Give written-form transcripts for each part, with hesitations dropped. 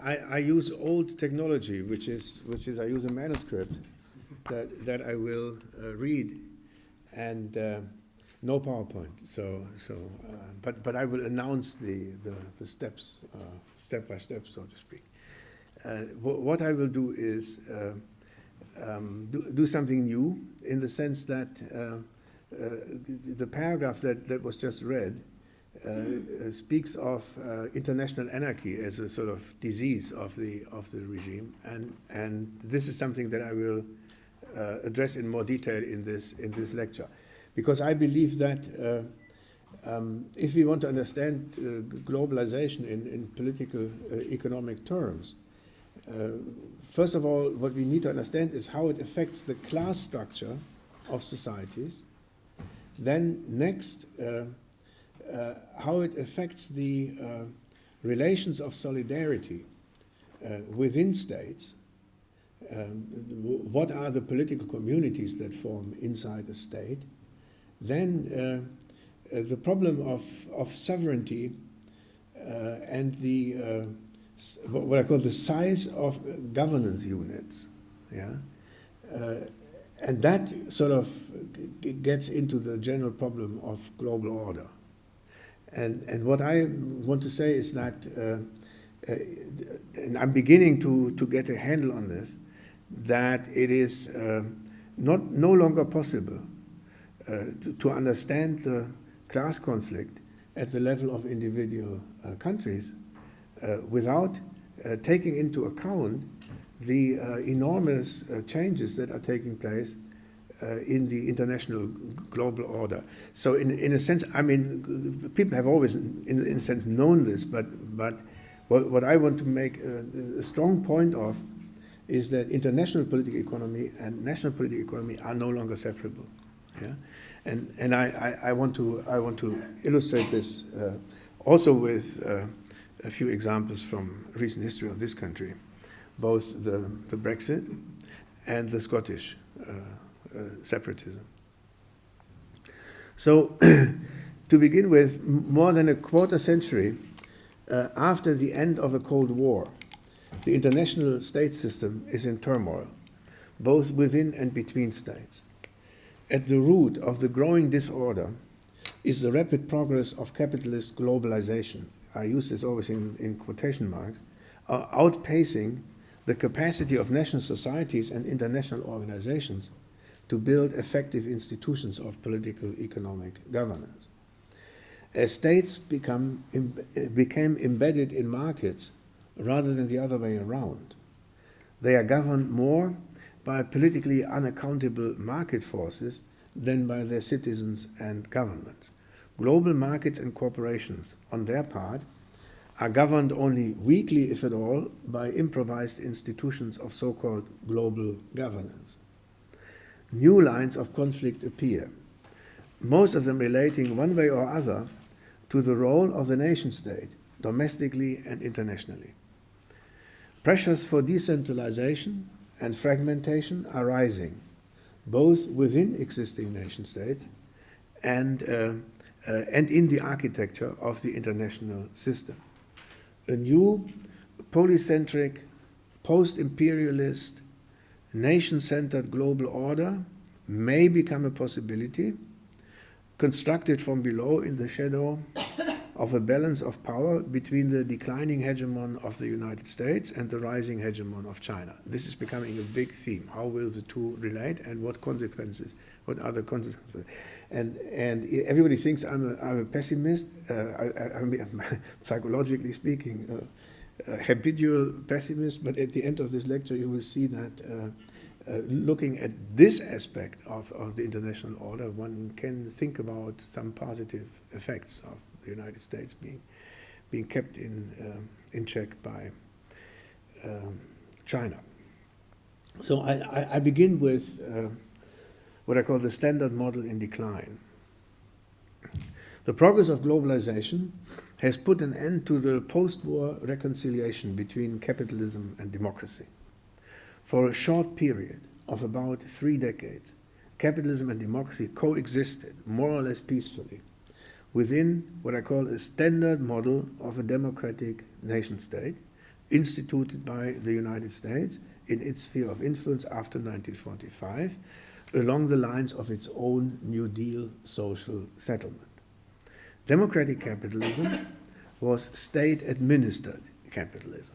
I use old technology, which is I use a manuscript that I will read, and no PowerPoint. But I will announce the steps, step by step, so to speak. What I will do is do something new, in the sense that the paragraph that was just read speaks of international anarchy as a sort of disease of the regime, and this is something that I will address in more detail in this lecture, because I believe that if we want to understand globalization in political economic terms, first of all, what we need to understand is how it affects the class structure of societies. Then next, how it affects the relations of solidarity within states. What are the political communities that form inside a state? Then the problem of sovereignty and the what I call the size of governance units, yeah, and that sort of gets into the general problem of global order. And what I want to say is that, and I'm beginning to get a handle on this, that it is no longer possible to understand the class conflict at the level of individual countries without taking into account the enormous changes that are taking place in the international global order. So in a sense, I mean, people have always, in a sense, known this, but what I want to make a strong point of is that international political economy and national political economy are no longer separable. Yeah? And I want to illustrate this also with a few examples from recent history of this country, both the Brexit and the Scottish separatism. So, to begin with, more than a quarter century after the end of the Cold War, the international state system is in turmoil, both within and between states. At the root of the growing disorder is the rapid progress of capitalist globalization. I use this always in quotation marks, outpacing the capacity of national societies and international organizations to build effective institutions of political economic governance. As states became embedded in markets rather than the other way around, they are governed more by politically unaccountable market forces than by their citizens and governments. Global markets and corporations, on their part, are governed only weakly, if at all, by improvised institutions of so-called global governance. New lines of conflict appear, most of them relating one way or other to the role of the nation-state, domestically and internationally. Pressures for decentralization and fragmentation are rising, both within existing nation-states and in the architecture of the international system. A new polycentric, post-imperialist, nation-centered global order may become a possibility, constructed from below in the shadow of a balance of power between the declining hegemon of the United States and the rising hegemon of China. This is becoming a big theme. How will the two relate, and what consequences, what are the consequences? And everybody thinks I'm a pessimist. I'm psychologically speaking, a habitual pessimist, but at the end of this lecture you will see that looking at this aspect of the international order, one can think about some positive effects of the United States being kept in check by China. So I begin with what I call the standard model in decline. The progress of globalization has put an end to the post-war reconciliation between capitalism and democracy. For a short period of about 3 decades, capitalism and democracy coexisted more or less peacefully within what I call a standard model of a democratic nation-state, instituted by the United States in its sphere of influence after 1945, along the lines of its own New Deal social settlement. Democratic capitalism was state-administered capitalism,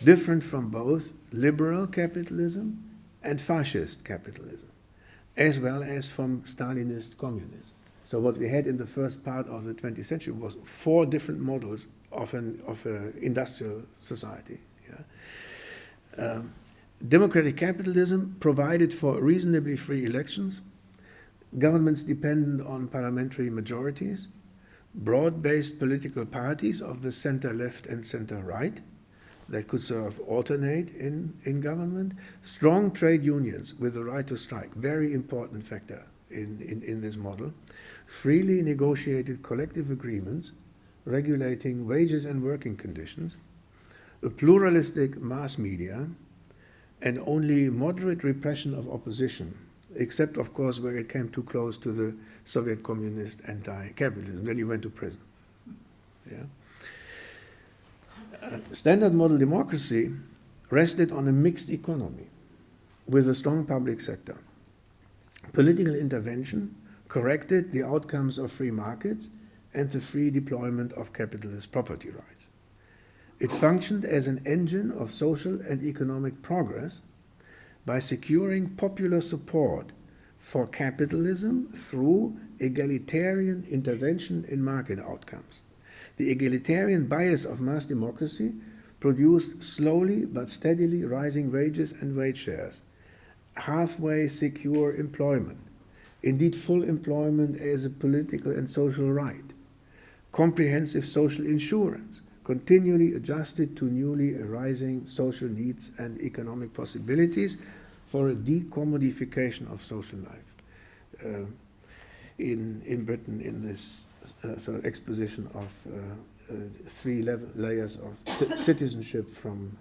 different from both liberal capitalism and fascist capitalism, as well as from Stalinist communism. So what we had in the first part of the 20th century was 4 different models of an industrial society. Yeah? Democratic capitalism provided for reasonably free elections, governments dependent on parliamentary majorities, broad-based political parties of the center-left and center-right that could sort of alternate in government, strong trade unions with the right to strike, very important factor in this model, freely negotiated collective agreements regulating wages and working conditions, a pluralistic mass media, and only moderate repression of opposition, except, of course, where it came too close to the Soviet communist anti-capitalism. Then you went to prison. Yeah? Standard model democracy rested on a mixed economy with a strong public sector. Political intervention corrected the outcomes of free markets and the free deployment of capitalist property rights. It functioned as an engine of social and economic progress by securing popular support for capitalism through egalitarian intervention in market outcomes. The egalitarian bias of mass democracy produced slowly but steadily rising wages and wage shares, halfway secure employment, indeed full employment as a political and social right, comprehensive social insurance, continually adjusted to newly arising social needs and economic possibilities for a decommodification of social life. In Britain, in this sort of exposition of 3 layers of citizenship from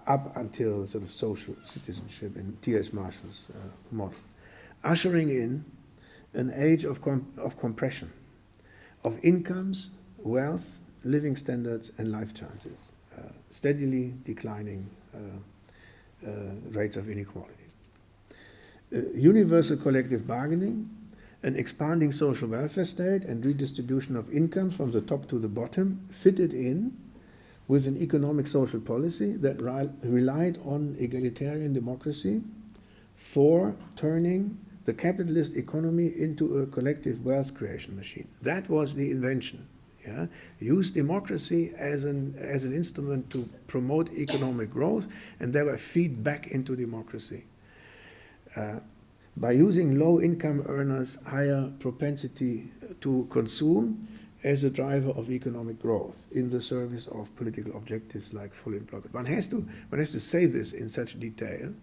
up until sort of social citizenship in T.S. Marshall's model, ushering in an age of compression of incomes, wealth, living standards, and life chances, steadily declining rates of inequality. Universal collective bargaining, an expanding social welfare state, and redistribution of income from the top to the bottom fitted in with an economic social policy that relied on egalitarian democracy for turning the capitalist economy into a collective wealth creation machine. That was the invention. Yeah? Use democracy as an instrument to promote economic growth, and thereby feed back into democracy. By using low-income earners' higher propensity to consume as a driver of economic growth in the service of political objectives like full employment. One has to say this in such detail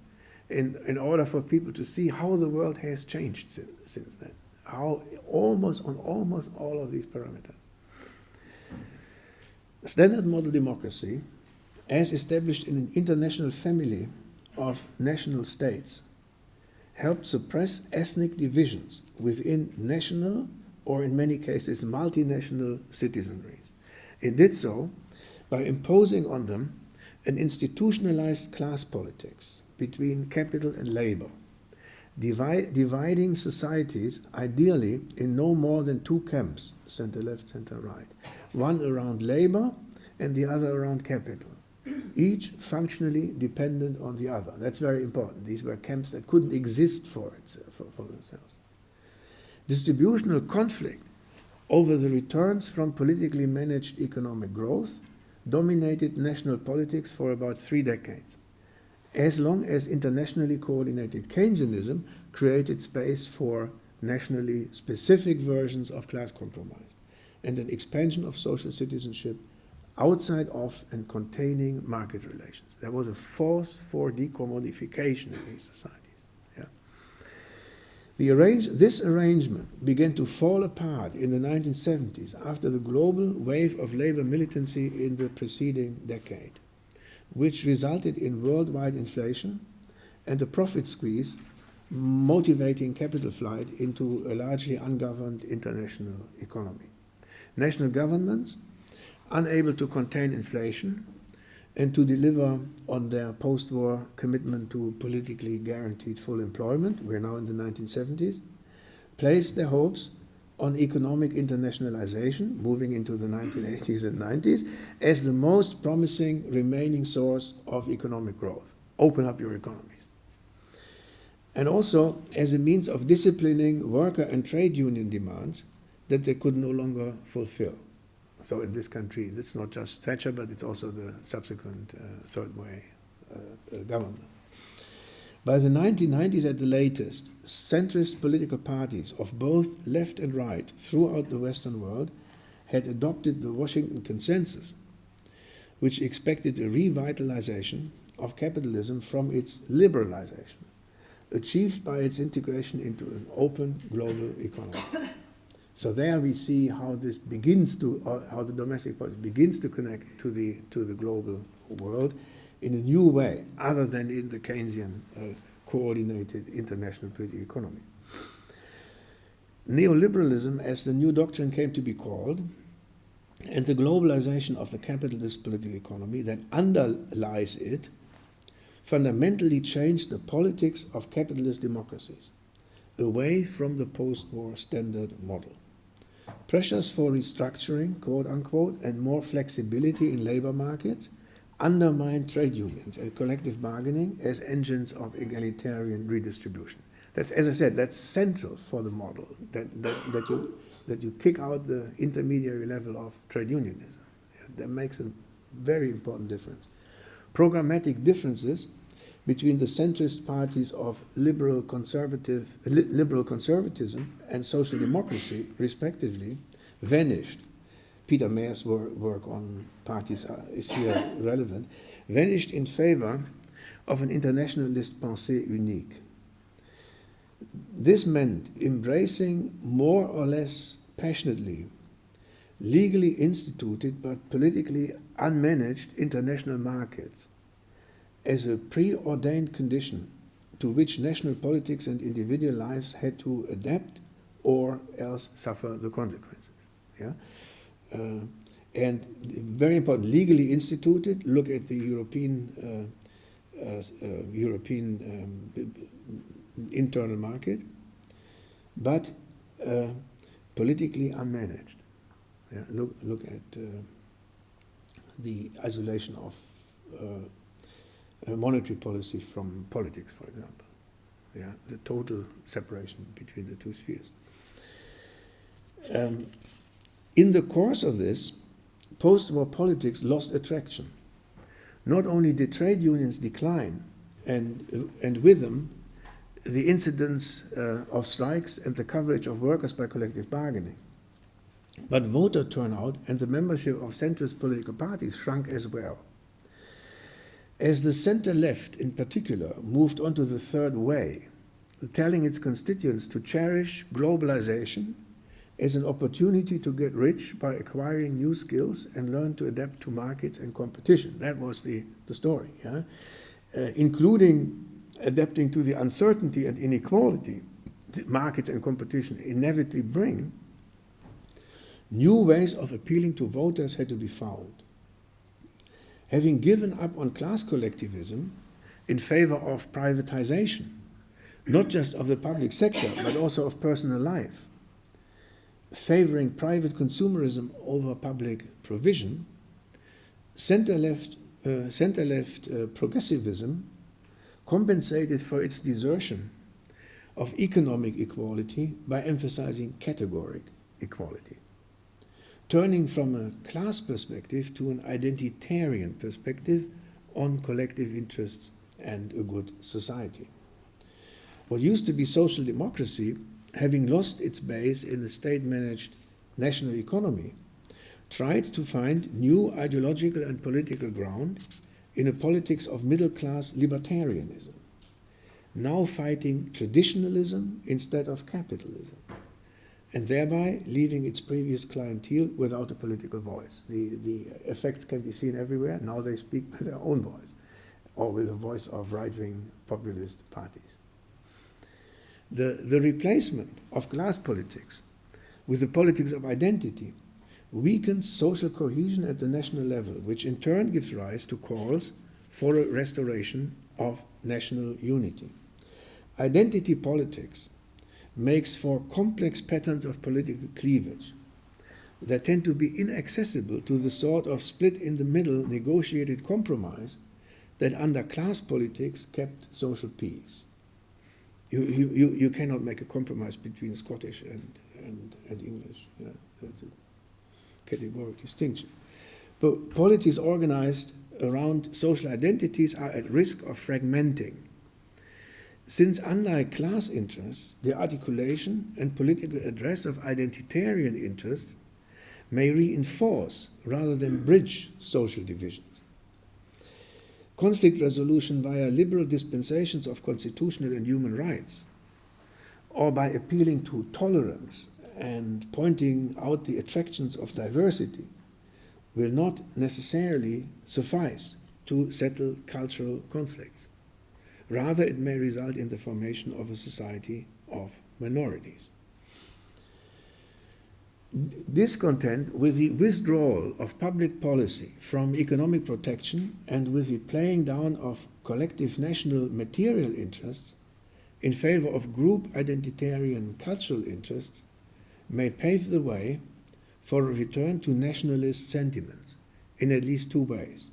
in order for people to see how the world has changed since then, how almost all of these parameters. Standard model democracy, as established in an international family of national states, helped suppress ethnic divisions within national, or in many cases multinational citizenries. It did so by imposing on them an institutionalized class politics between capital and labor, dividing societies ideally in no more than 2 camps, center-left, center-right, one around labor and the other around capital, each functionally dependent on the other. That's very important. These were camps that couldn't exist for themselves. Distributional conflict over the returns from politically managed economic growth dominated national politics for about 3 decades, as long as internationally coordinated Keynesianism created space for nationally specific versions of class compromise and an expansion of social citizenship outside of and containing market relations. There was a force for decommodification in these societies. This arrangement began to fall apart in the 1970s after the global wave of labor militancy in the preceding decade, which resulted in worldwide inflation and a profit squeeze motivating capital flight into a largely ungoverned international economy. National governments unable to contain inflation and to deliver on their post-war commitment to politically guaranteed full employment, we're now in the 1970s, placed their hopes on economic internationalization, moving into the 1980s and 90s, as the most promising remaining source of economic growth. Open up your economies. And also as a means of disciplining worker and trade union demands that they could no longer fulfill. So in this country, it's not just Thatcher, but it's also the subsequent third way government. By the 1990s at the latest, centrist political parties of both left and right throughout the Western world had adopted the Washington Consensus, which expected a revitalization of capitalism from its liberalization, achieved by its integration into an open global economy. So there we see how this begins to, how the domestic policy begins to connect to the global world in a new way, other than in the Keynesian coordinated international political economy. Neoliberalism, as the new doctrine came to be called, and the globalization of the capitalist political economy that underlies it, fundamentally changed the politics of capitalist democracies away from the post-war standard model. Pressures for restructuring, quote unquote, and more flexibility in labor markets undermine trade unions and collective bargaining as engines of egalitarian redistribution. That's, as I said, that's central for the model, that you kick out the intermediary level of trade unionism. That makes a very important difference. Programmatic differences between the centrist parties of liberal conservatism and social democracy, respectively, vanished. Peter Mayer's work on parties is here relevant, vanished in favor of an internationalist pensée unique. This meant embracing more or less passionately legally instituted but politically unmanaged international markets as a preordained condition to which national politics and individual lives had to adapt or else suffer the consequences. Yeah? And very important, legally instituted, look at the European internal market, but politically unmanaged. Yeah? Look at the isolation of monetary policy from politics, for example. Yeah? The total separation between the two spheres. In the course of this, post-war politics lost attraction. Not only did trade unions decline, and with them, the incidence of strikes and the coverage of workers by collective bargaining, but voter turnout and the membership of centrist political parties shrunk as well. As the center-left, in particular, moved onto the third way, telling its constituents to cherish globalization as an opportunity to get rich by acquiring new skills and learn to adapt to markets and competition. That was the story, yeah? Including adapting to the uncertainty and inequality that markets and competition inevitably bring. New ways of appealing to voters had to be found. Having given up on class collectivism in favor of privatization, not just of the public sector, but also of personal life, favoring private consumerism over public provision, center-left progressivism compensated for its desertion of economic equality by emphasizing categoric equality, turning from a class perspective to an identitarian perspective on collective interests and a good society. What used to be social democracy, having lost its base in the state-managed national economy, tried to find new ideological and political ground in a politics of middle-class libertarianism, now fighting traditionalism instead of capitalism, and thereby leaving its previous clientele without a political voice. The effects can be seen everywhere. Now they speak with their own voice, or with the voice of right-wing populist parties. The replacement of class politics with the politics of identity weakens social cohesion at the national level, which in turn gives rise to calls for a restoration of national unity. Identity politics makes for complex patterns of political cleavage that tend to be inaccessible to the sort of split-in-the-middle negotiated compromise that under class politics kept social peace. You cannot make a compromise between Scottish and English. You know, that's a categorical distinction. But politics organized around social identities are at risk of fragmenting, since unlike class interests, the articulation and political address of identitarian interests may reinforce rather than bridge social divisions. Conflict resolution via liberal dispensations of constitutional and human rights, or by appealing to tolerance and pointing out the attractions of diversity, will not necessarily suffice to settle cultural conflicts. Rather, it may result in the formation of a society of minorities. Discontent with the withdrawal of public policy from economic protection and with the playing down of collective national material interests in favor of group identitarian cultural interests may pave the way for a return to nationalist sentiments in at least two ways.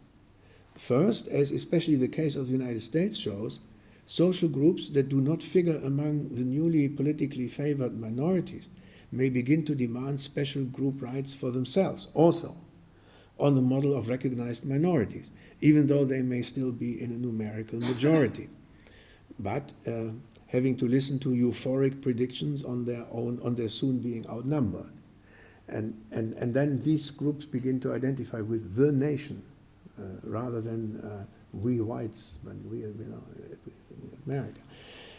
First, as especially the case of the United States shows, social groups that do not figure among the newly politically favored minorities may begin to demand special group rights for themselves, also on the model of recognized minorities, even though they may still be in a numerical majority, but having to listen to euphoric predictions on their soon being outnumbered. And then these groups begin to identify with the nation rather than we whites, when we, America.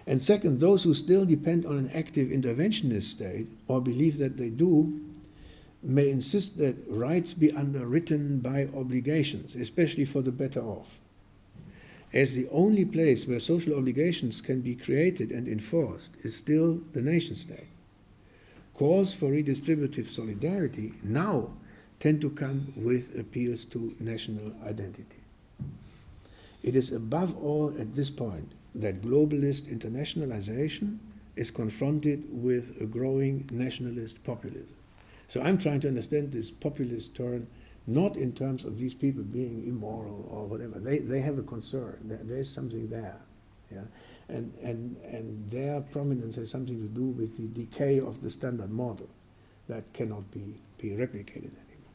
And second, those who still depend on an active interventionist state, or believe that they do, may insist that rights be underwritten by obligations, especially for the better off. As the only place where social obligations can be created and enforced is still the nation state. Calls for redistributive solidarity now tend to come with appeals to national identity. It is above all at this point that globalist internationalization is confronted with a growing nationalist populism. So I'm trying to understand this populist turn not in terms of these people being immoral or whatever. They have a concern. There's something there. Yeah? And their prominence has something to do with the decay of the standard model that cannot be replicated anymore.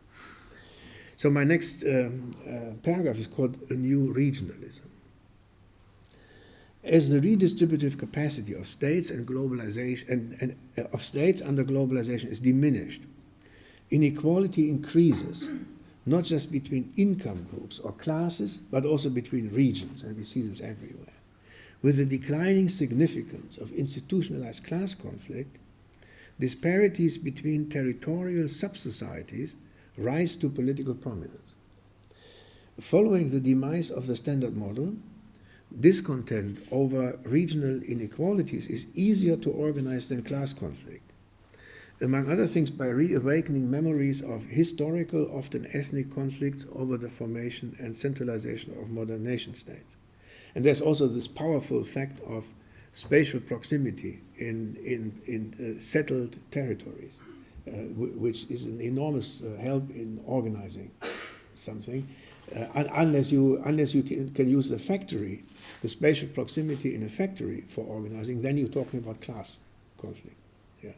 So my next paragraph is called A New Regionalism. As the redistributive capacity of states and globalization and of states under globalization is diminished, inequality increases, not just between income groups or classes, but also between regions, and we see this everywhere. With the declining significance of institutionalized class conflict, disparities between territorial sub-societies rise to political prominence. Following the demise of the standard model, discontent over regional inequalities is easier to organize than class conflict, among other things by reawakening memories of historical, often ethnic conflicts over the formation and centralization of modern nation states. And there's also this powerful fact of spatial proximity in settled territories, which is an enormous help in organizing something. Unless you can use a factory, the spatial proximity in a factory for organizing, then you're talking about class conflict. Yeah.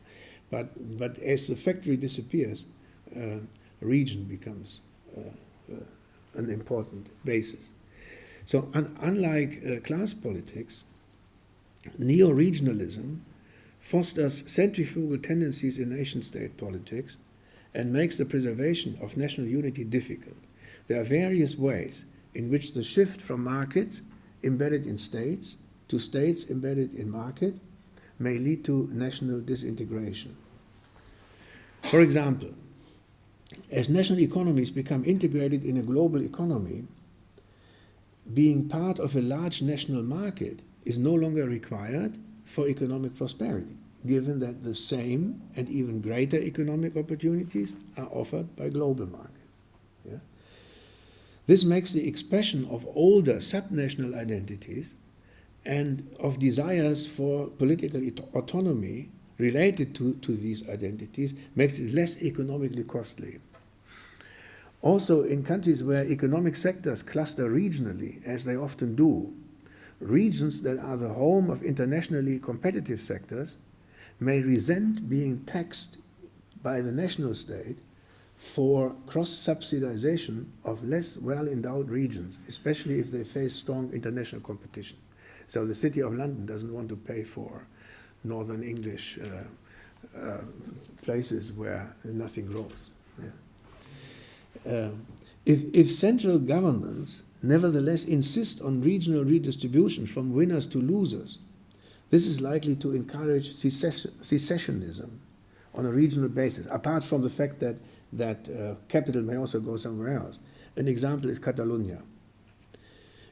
But as the factory disappears, region becomes an important basis. So unlike class politics, neo-regionalism fosters centrifugal tendencies in nation-state politics and makes the preservation of national unity difficult. There are various ways in which the shift from markets embedded in states to states embedded in market may lead to national disintegration. For example, as national economies become integrated in a global economy, being part of a large national market is no longer required for economic prosperity. given that the same and even greater economic opportunities are offered by global markets. Yeah? This makes the expression of older subnational identities and of desires for political autonomy related to these identities makes it less economically costly. Also, in countries where economic sectors cluster regionally, as they often do, regions that are the home of internationally competitive sectors may resent being taxed by the national state for cross-subsidization of less well-endowed regions, especially if they face strong international competition. So the City of London doesn't want to pay for Northern English places where nothing grows. Yeah. If central governments nevertheless insist on regional redistribution from winners to losers, this is likely to encourage secessionism on a regional basis, apart from the fact that capital may also go somewhere else. An example is Catalonia.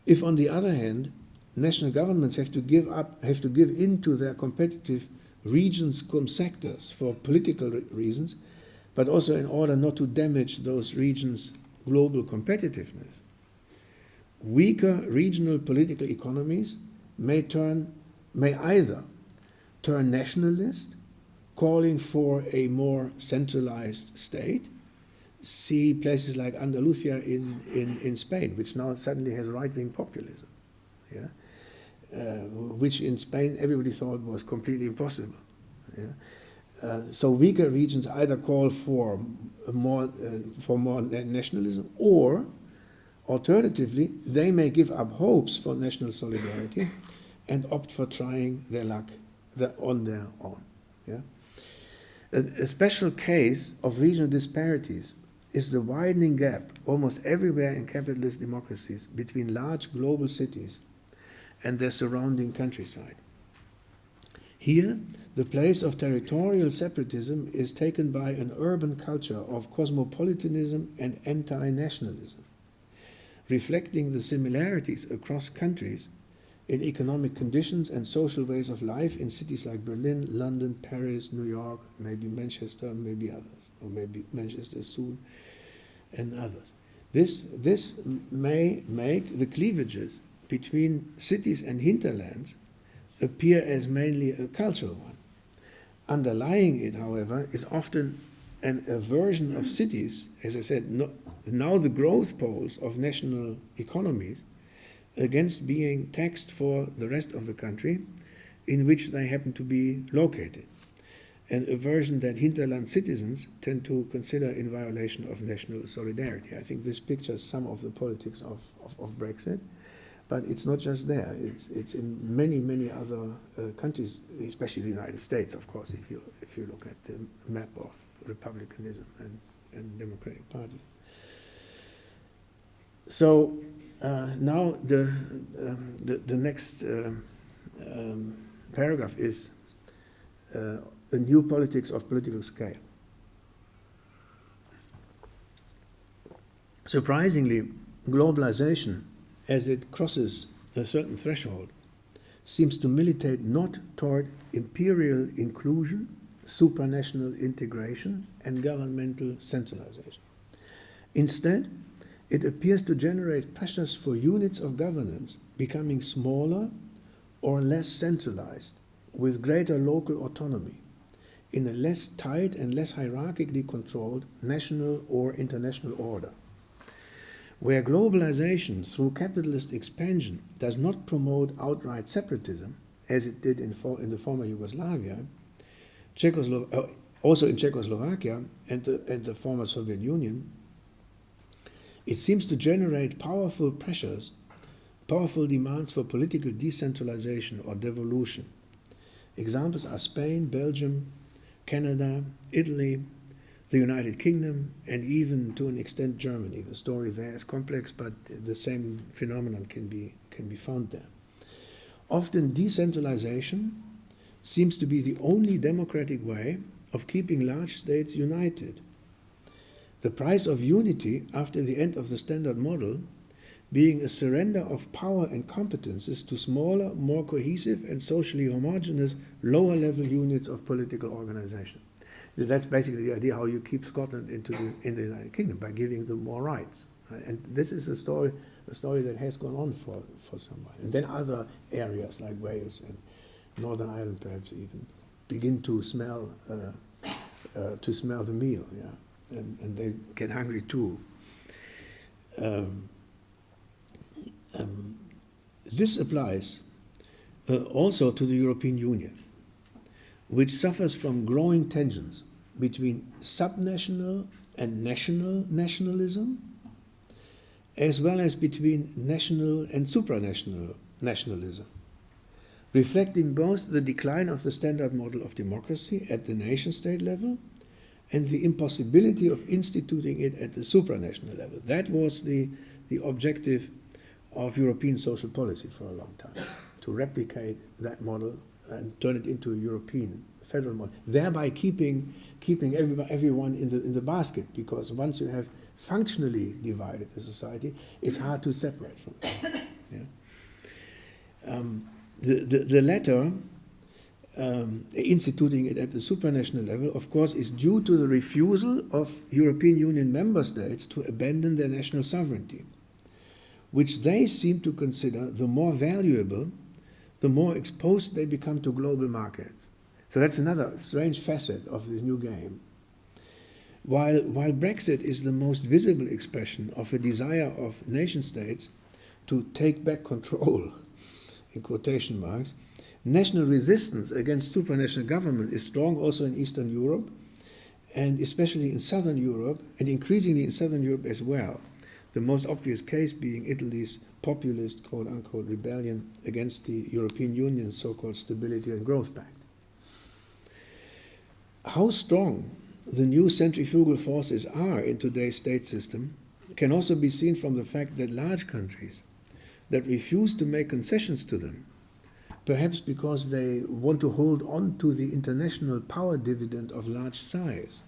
If, on the other hand, national governments have to give in to their competitive regions cum sectors for political reasons, but also in order not to damage those regions' global competitiveness, weaker regional political economies may either turn nationalist, calling for a more centralized state. See places like Andalusia in Spain, which now suddenly has right-wing populism, yeah? Which in Spain everybody thought was completely impossible. Yeah? So weaker regions either call for more nationalism, or alternatively, they may give up hopes for national solidarity and opt for trying their luck on their own. Yeah? A special case of regional disparities is the widening gap almost everywhere in capitalist democracies between large global cities and their surrounding countryside. Here, the place of territorial separatism is taken by an urban culture of cosmopolitanism and anti-nationalism, reflecting the similarities across countries in economic conditions and social ways of life in cities like Berlin, London, Paris, New York, maybe Manchester, maybe others, or maybe Manchester soon, and others. This may make the cleavages between cities and hinterlands appear as mainly a cultural one. Underlying it, however, is often an aversion of cities, as I said, now the growth poles of national economies, against being taxed for the rest of the country in which they happen to be located, an aversion that hinterland citizens tend to consider in violation of national solidarity. I think this pictures some of the politics of Brexit, but it's not just there. It's in many other countries, especially the United States, of course, if you look at the map of republicanism and Democratic Party. So now the next paragraph is a new politics of political scale. Surprisingly, globalization, as it crosses a certain threshold, seems to militate not toward imperial inclusion, supranational integration, and governmental centralization. Instead, it appears to generate pressures for units of governance becoming smaller or less centralized, with greater local autonomy, in a less tight and less hierarchically controlled national or international order. Where globalization through capitalist expansion does not promote outright separatism, as it did in the former Yugoslavia, also in Czechoslovakia and the former Soviet Union, it seems to generate powerful pressures, powerful demands for political decentralization or devolution. Examples are Spain, Belgium, Canada, Italy, the United Kingdom, and even to an extent Germany. The story there is complex, but the same phenomenon can be found there. Often decentralization seems to be the only democratic way of keeping large states united. The price of unity after the end of the standard model being a surrender of power and competences to smaller, more cohesive and socially homogeneous lower-level units of political organization. That's basically the idea how you keep Scotland in the United Kingdom, by giving them more rights. And this is a story that has gone on for some while. And then other areas like Wales and Northern Ireland, perhaps even, begin to smell the meal, yeah, and they get hungry too. This applies also to the European Union, which suffers from growing tensions between subnational and nationalism, as well as between national and supranational nationalism, reflecting both the decline of the standard model of democracy at the nation-state level and the impossibility of instituting it at the supranational level. That was the objective of European social policy for a long time, to replicate that model and turn it into a European federal model, thereby keeping everyone in the basket, because once you have functionally divided a society, it's hard to separate from it. Yeah? The latter, instituting it at the supranational level, of course, is due to the refusal of European Union member states to abandon their national sovereignty, which they seem to consider the more valuable, the more exposed they become to global markets. So that's another strange facet of this new game. While Brexit is the most visible expression of a desire of nation states to take back control, in quotation marks, national resistance against supranational government is strong also in Eastern Europe, and especially in Southern Europe, and increasingly in Southern Europe as well. The most obvious case being Italy's populist, quote-unquote, rebellion against the European Union's so-called Stability and Growth Pact. How strong the new centrifugal forces are in today's state system can also be seen from the fact that large countries that refuse to make concessions to them, perhaps because they want to hold on to the international power dividend of large size,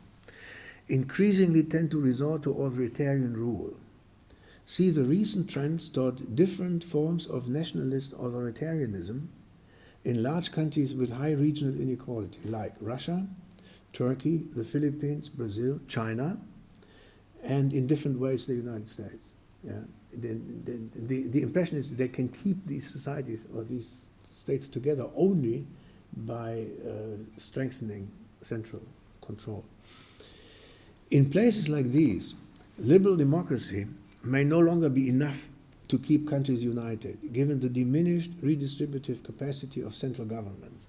increasingly tend to resort to authoritarian rule. See the recent trends toward different forms of nationalist authoritarianism in large countries with high regional inequality, like Russia, Turkey, the Philippines, Brazil, China, and in different ways the United States. Yeah. The impression is they can keep these societies or these states together only by strengthening central control. In places like these, liberal democracy may no longer be enough to keep countries united, given the diminished redistributive capacity of central governments.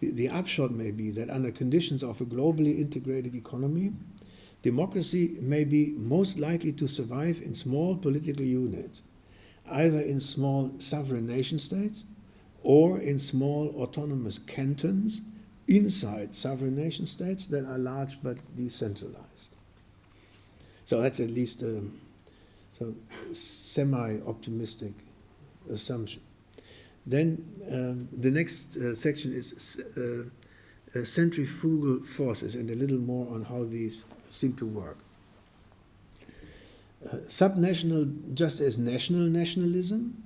The upshot may be that under conditions of a globally integrated economy, democracy may be most likely to survive in small political units, either in small sovereign nation states or in small autonomous cantons inside sovereign nation states that are large but decentralized. So that's at least a semi-optimistic assumption. Then the next section is centrifugal forces, and a little more on how these seem to work. Subnational, just as nationalism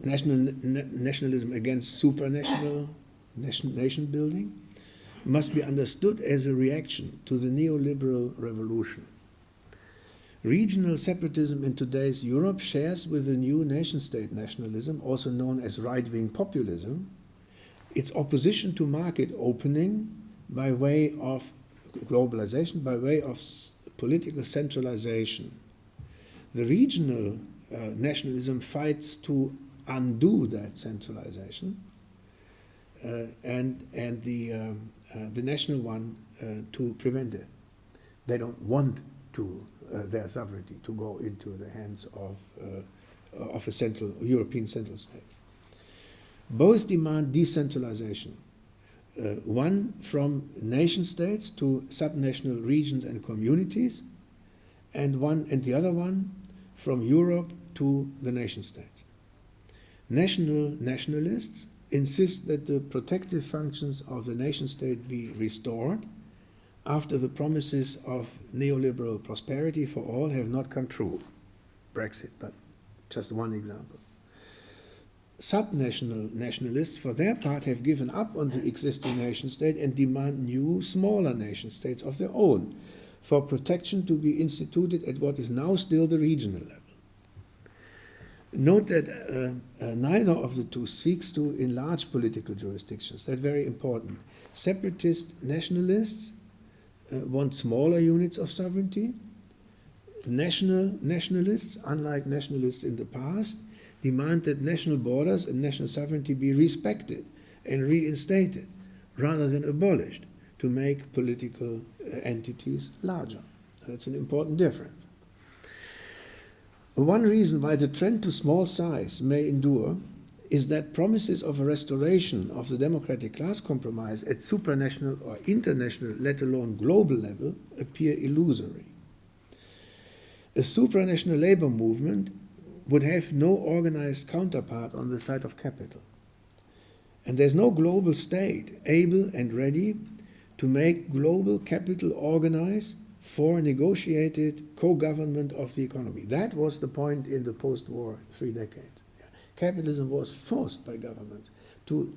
against supranational nation building, must be understood as a reaction to the neoliberal revolution. Regional separatism in today's Europe shares with the new nation-state nationalism, also known as right-wing populism, its opposition to market opening by way of globalization, by way of political centralization. The regional nationalism fights to undo that centralization, and the national one to prevent it. They don't want to their sovereignty to go into the hands of a European central state. Both demand decentralization, one from nation states to subnational regions and communities, and the other one from Europe to the nation states. Nationalists insist that the protective functions of the nation state be restored after the promises of neoliberal prosperity for all have not come true. Brexit, but just one example. Subnational nationalists, for their part, have given up on the existing nation state and demand new, smaller nation states of their own for protection to be instituted at what is now still the regional level. Note that neither of the two seeks to enlarge political jurisdictions. That's very important. Separatist nationalists want smaller units of sovereignty. Nationalists, unlike nationalists in the past, demand that national borders and national sovereignty be respected and reinstated rather than abolished to make political entities larger. That's an important difference. One reason why the trend to small size may endure is that promises of a restoration of the democratic class compromise at supranational or international, let alone global level, appear illusory. A supranational labor movement would have no organized counterpart on the side of capital. And there's no global state able and ready to make global capital organize for negotiated co-government of the economy. That was the point in the post-war 3 decades. Yeah. Capitalism was forced by governments to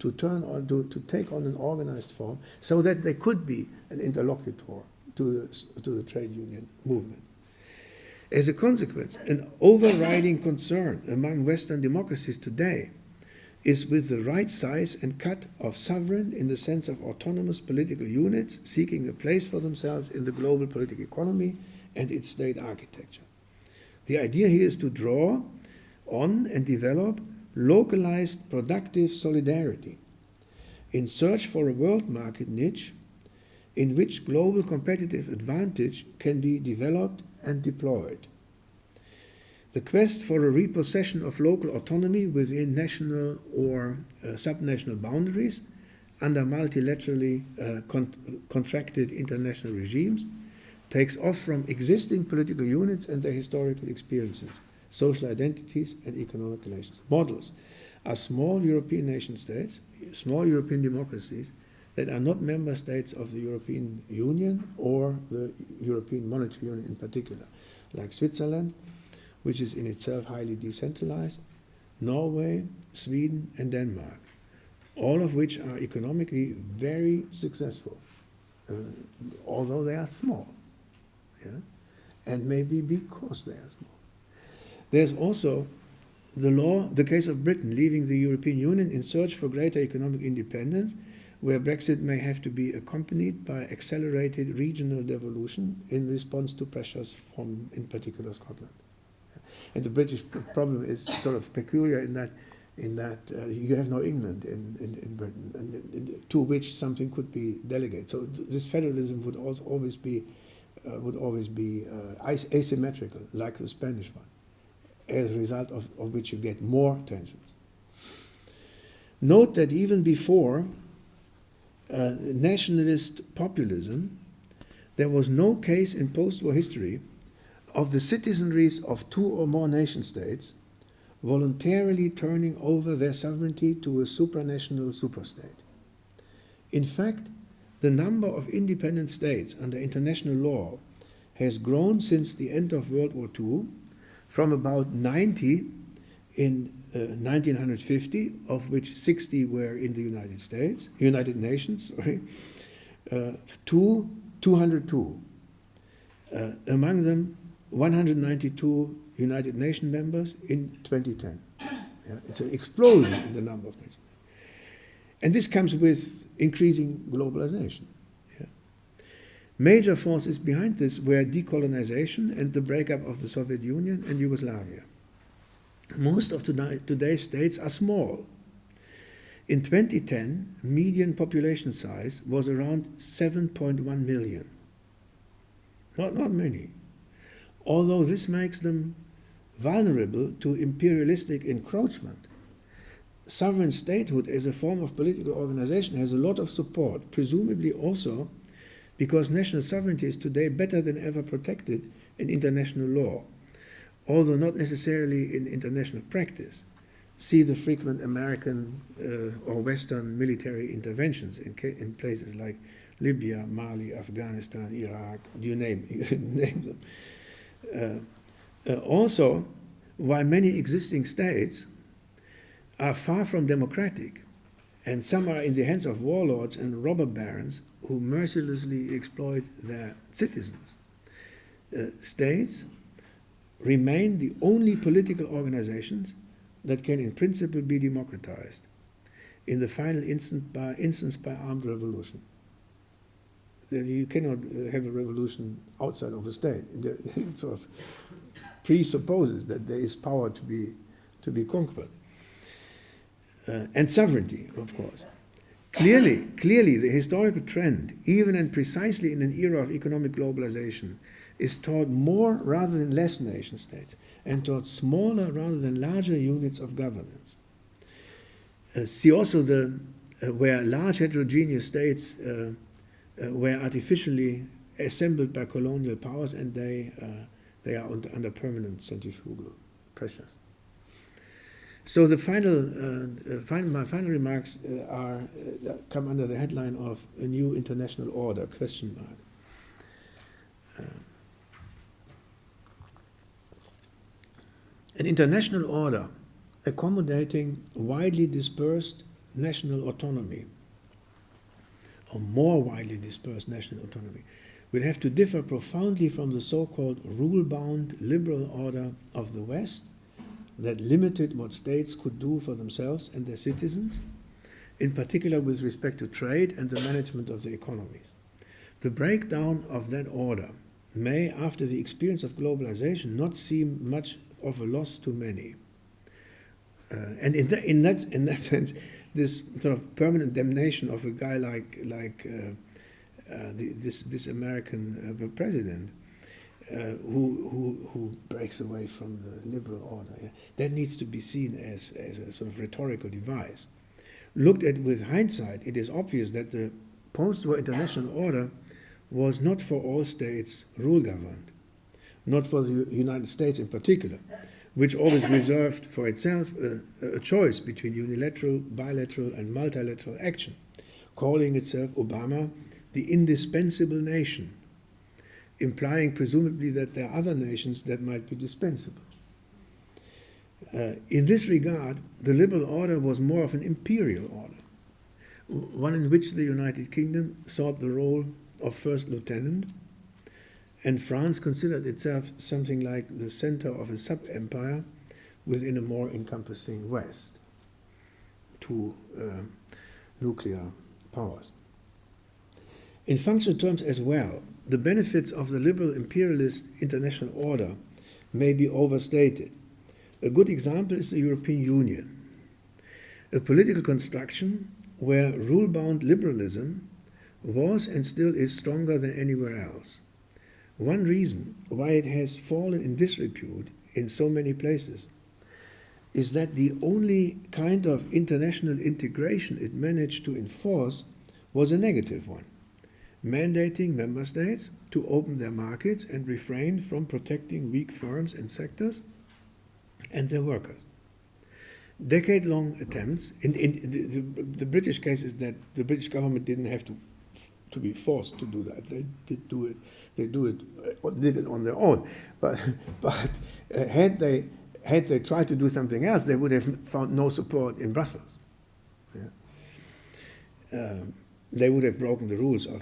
take on an organized form so that they could be an interlocutor to the trade union movement. As a consequence, an overriding concern among Western democracies today is with the right size and cut of sovereign in the sense of autonomous political units seeking a place for themselves in the global political economy and its state architecture. The idea here is to draw on and develop localized productive solidarity in search for a world market niche in which global competitive advantage can be developed and deployed. The quest for a repossession of local autonomy within national or subnational boundaries under multilaterally contracted international regimes takes off from existing political units and their historical experiences, social identities, and economic relations. Models are small European nation states, small European democracies that are not member states of the European Union or the European Monetary Union in particular, like Switzerland, which is in itself highly decentralized, Norway, Sweden, and Denmark, all of which are economically very successful, although they are small, yeah? And maybe because they are small. There's also the case of Britain leaving the European Union in search for greater economic independence, where Brexit may have to be accompanied by accelerated regional devolution in response to pressures from, in particular, Scotland. And the British problem is sort of peculiar in that you have no England in Britain, and to which something could be delegated. So this federalism would also always be asymmetrical, like the Spanish one, as a result of which you get more tensions. Note that even before nationalist populism, there was no case in post-war history of the citizenries of 2 or more nation states voluntarily turning over their sovereignty to a supranational superstate. In fact, the number of independent states under international law has grown since the end of World War II from about 90 in 1950, of which 60 were in the United Nations, to 202. Among them, 192 United Nations members in 2010. Yeah, it's an explosion in the number of nations. And this comes with increasing globalization. Yeah. Major forces behind this were decolonization and the breakup of the Soviet Union and Yugoslavia. Most of today's states are small. In 2010, median population size was around 7.1 million. Not many. Although this makes them vulnerable to imperialistic encroachment, sovereign statehood as a form of political organization has a lot of support, presumably also because national sovereignty is today better than ever protected in international law, although not necessarily in international practice. See the frequent American or Western military interventions in places like Libya, Mali, Afghanistan, Iraq, you name them. Also, while many existing states are far from democratic, and some are in the hands of warlords and robber barons who mercilessly exploit their citizens, states remain the only political organizations that can in principle be democratized in the final instance by armed revolution. You cannot have a revolution outside of a state. It sort of presupposes that there is power to be conquered. And sovereignty, of course. Clearly, the historical trend, even and precisely in an era of economic globalization, is toward more rather than less nation states, and toward smaller rather than larger units of governance. See also where large heterogeneous states were artificially assembled by colonial powers, and they are under permanent centrifugal pressures. So the my final remarks come under the headline of a new international order, question mark. An international order accommodating widely dispersed national autonomy, or more widely dispersed national autonomy, will have to differ profoundly from the so-called rule-bound liberal order of the West that limited what states could do for themselves and their citizens, in particular with respect to trade and the management of the economies. The breakdown of that order may, after the experience of globalization, not seem much of a loss to many. And in that sense, this sort of permanent damnation of a guy like this American president who breaks away from the liberal order, that needs to be seen as a sort of rhetorical device. Looked at with hindsight, it is obvious that the post-war international order was not for all states rule-governed, not for the United States in particular, which always reserved for itself a choice between unilateral, bilateral, and multilateral action, calling itself Obama the indispensable nation, implying presumably that there are other nations that might be dispensable. In this regard, the liberal order was more of an imperial order, one in which the United Kingdom sought the role of first lieutenant, and France considered itself something like the center of a sub-empire within a more encompassing West, two nuclear powers. In functional terms as well, the benefits of the liberal imperialist international order may be overstated. A good example is the European Union, a political construction where rule-bound liberalism was and still is stronger than anywhere else. One reason why it has fallen in disrepute in so many places is that the only kind of international integration it managed to enforce was a negative one, mandating member states to open their markets and refrain from protecting weak firms and sectors and their workers. Decade-long attempts, in the British case is that the British government didn't have to be forced to do that. They did do it. They did it on their own. But had they tried to do something else, they would have found no support in Brussels. Yeah. They would have broken the rules of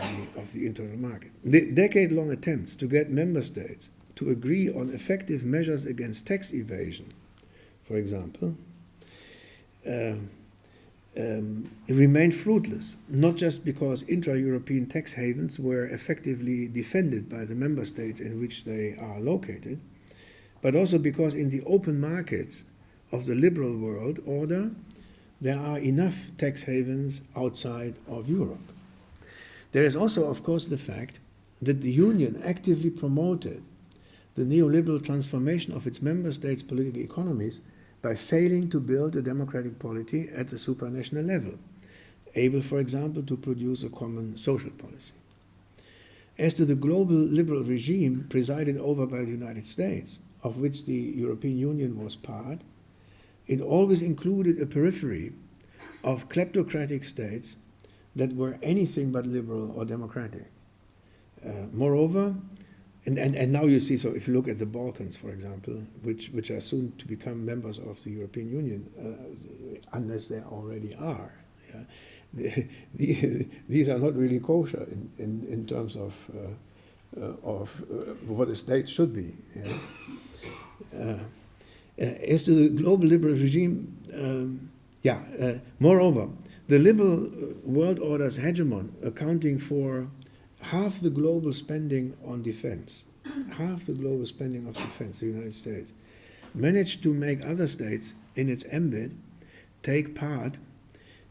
the internal market. The decade-long attempts to get member states to agree on effective measures against tax evasion, for example, remained fruitless, not just because intra-European tax havens were effectively defended by the member states in which they are located, but also because in the open markets of the liberal world order, there are enough tax havens outside of Europe. There is also, of course, the fact that the Union actively promoted the neoliberal transformation of its member states' political economies by failing to build a democratic polity at the supranational level, able, for example, to produce a common social policy. As to the global liberal regime presided over by the United States, of which the European Union was part, it always included a periphery of kleptocratic states that were anything but liberal or democratic. Moreover, And now you see, so if you look at the Balkans, for example, which are soon to become members of the European Union, unless they already are, yeah, these are not really kosher in terms of what a state should be. Yeah. As to the global liberal regime, moreover, the liberal world order's hegemon, accounting for half the global spending on defense, half the global spending of defense, the United States, managed to make other states in its ambit take part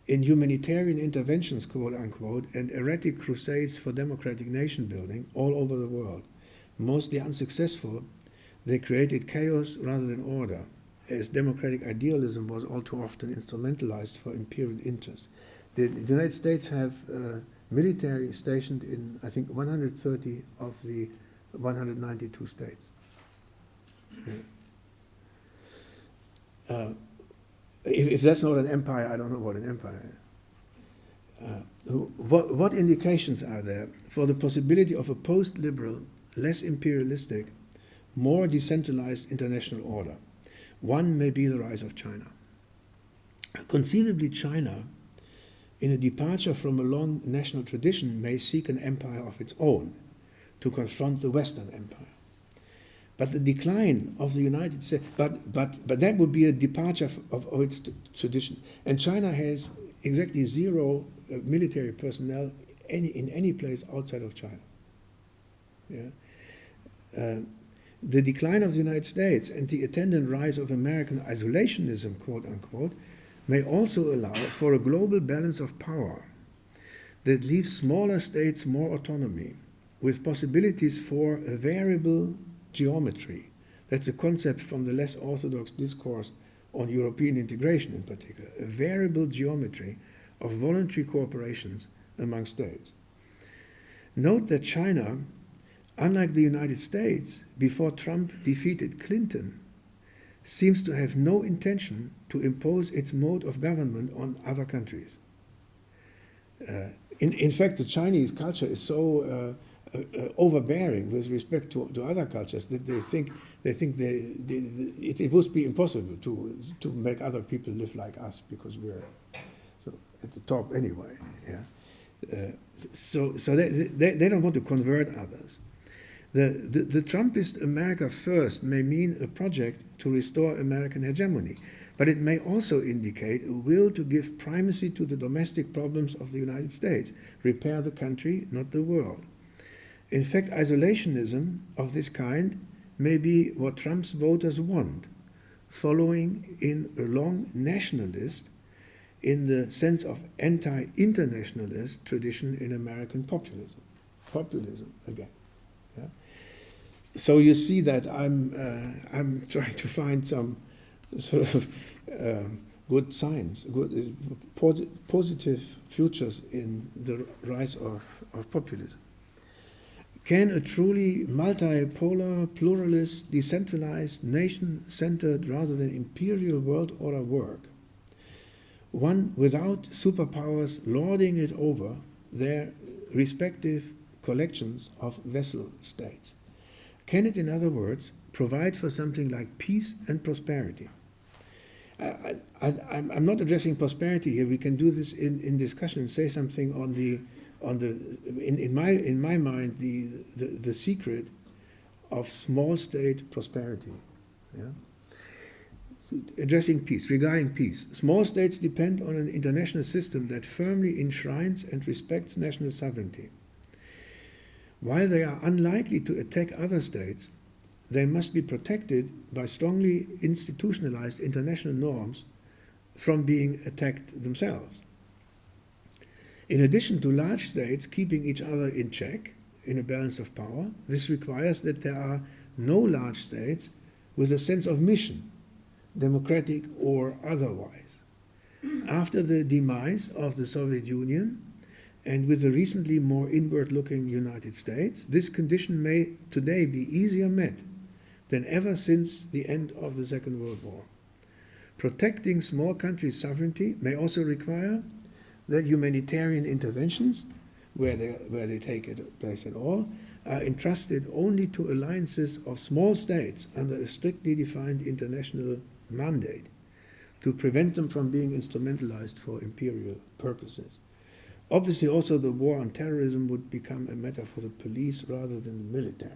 in humanitarian interventions, quote unquote, and erratic crusades for democratic nation building all over the world. Mostly unsuccessful, they created chaos rather than order, as democratic idealism was all too often instrumentalized for imperial interests. The United States have military stationed in, I think, 130 of the 192 states. Yeah. If that's not an empire, I don't know what an empire is. What indications are there for the possibility of a post-liberal, less imperialistic, more decentralized international order? One may be the rise of China. Conceivably, China, in a departure from a long national tradition, may seek an empire of its own to confront the Western empire. But the decline of the United States, but that would be a departure of its tradition. And China has exactly zero military personnel in any place outside of China. Yeah? The decline of the United States and the attendant rise of American isolationism, quote unquote, may also allow for a global balance of power that leaves smaller states more autonomy, with possibilities for a variable geometry. That's a concept from the less orthodox discourse on European integration in particular, a variable geometry of voluntary cooperations among states. Note that China, unlike the United States, before Trump defeated Clinton, seems to have no intention to impose its mode of government on other countries. In fact, the Chinese culture is so overbearing with respect to other cultures that they think it would be impossible to make other people live like us because we're so at the top anyway. Yeah. So they don't want to convert others. The Trumpist America First may mean a project to restore American hegemony, but it may also indicate a will to give primacy to the domestic problems of the United States, repair the country, not the world. In fact, isolationism of this kind may be what Trump's voters want, following in a long nationalist, in the sense of anti-internationalist tradition in American populism. Populism again. Yeah? So you see that I'm trying to find some sort of good signs, good positive futures in the rise of populism. Can a truly multipolar, pluralist, decentralized, nation-centered rather than imperial world order work? One without superpowers lording it over their respective collections of vassal states. Can it, in other words, provide for something like peace and prosperity? I'm not addressing prosperity here. We can do this in discussion and say something on the in my mind the secret of small state prosperity. Yeah? Addressing peace, regarding peace. Small states depend on an international system that firmly enshrines and respects national sovereignty. While they are unlikely to attack other states, they must be protected by strongly institutionalized international norms from being attacked themselves. In addition to large states keeping each other in check, in a balance of power, this requires that there are no large states with a sense of mission, democratic or otherwise. After the demise of the Soviet Union, and with the recently more inward-looking United States, this condition may today be easier met than ever since the end of the Second World War. Protecting small countries' sovereignty may also require that humanitarian interventions, where they take place at all, are entrusted only to alliances of small states under a strictly defined international mandate to prevent them from being instrumentalized for imperial purposes. Obviously, also the war on terrorism would become a matter for the police rather than the military.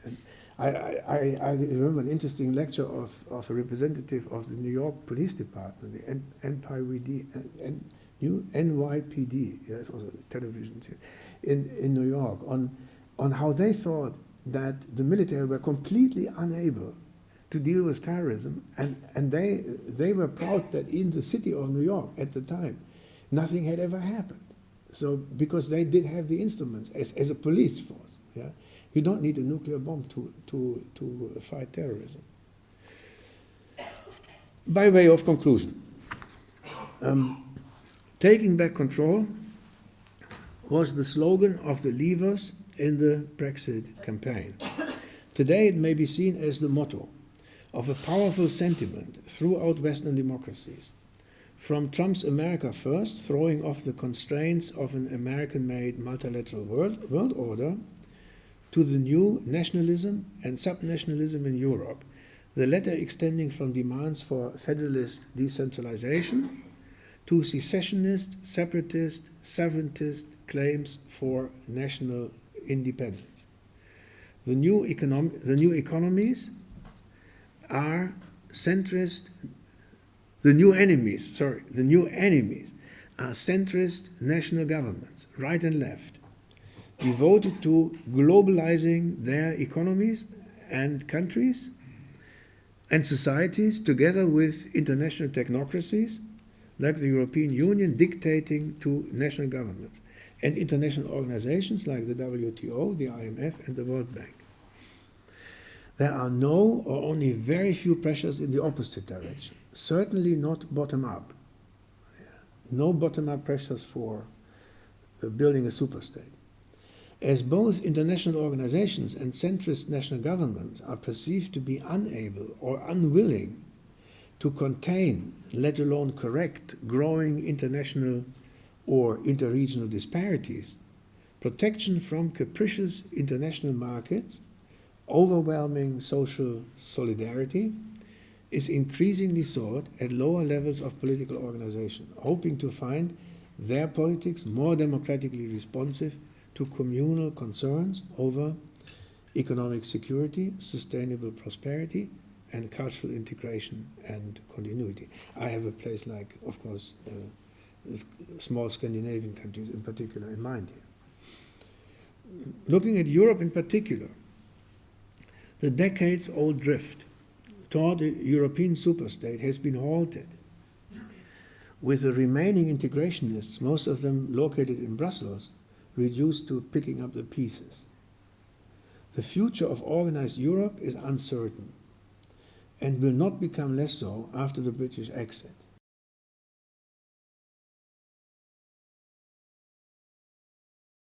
And I remember an interesting lecture of a representative of the New York Police Department, the NYPD, yeah, it's also a television in New York, on how they thought that the military were completely unable to deal with terrorism, and they were proud that in the city of New York at the time, nothing had ever happened. So because they did have the instruments as a police force, yeah, you don't need a nuclear bomb to fight terrorism. By way of conclusion, taking back control was the slogan of the Leavers in the Brexit campaign. Today it may be seen as the motto of a powerful sentiment throughout Western democracies. From Trump's America First, throwing off the constraints of an American-made multilateral world order, to the new nationalism and subnationalism in Europe, the latter extending from demands for federalist decentralization to secessionist, separatist, sovereigntist claims for national independence. The new economies are centrist. The new enemies are centrist national governments, right and left, devoted to globalizing their economies and countries and societies together with international technocracies like the European Union dictating to national governments and international organizations like the WTO, the IMF, and the World Bank. There are no or only very few pressures in the opposite direction, certainly not bottom-up. No bottom-up pressures for building a superstate. As both international organizations and centrist national governments are perceived to be unable or unwilling to contain, let alone correct, growing international or interregional disparities, protection from capricious international markets, overwhelming social solidarity, is increasingly sought at lower levels of political organization, hoping to find their politics more democratically responsive to communal concerns over economic security, sustainable prosperity, and cultural integration and continuity. I have a place like, of course, small Scandinavian countries in particular in mind here. Looking at Europe in particular, the decades-old drift toward a European superstate has been halted, with the remaining integrationists, most of them located in Brussels, reduced to picking up the pieces. The future of organized Europe is uncertain and will not become less so after the British exit.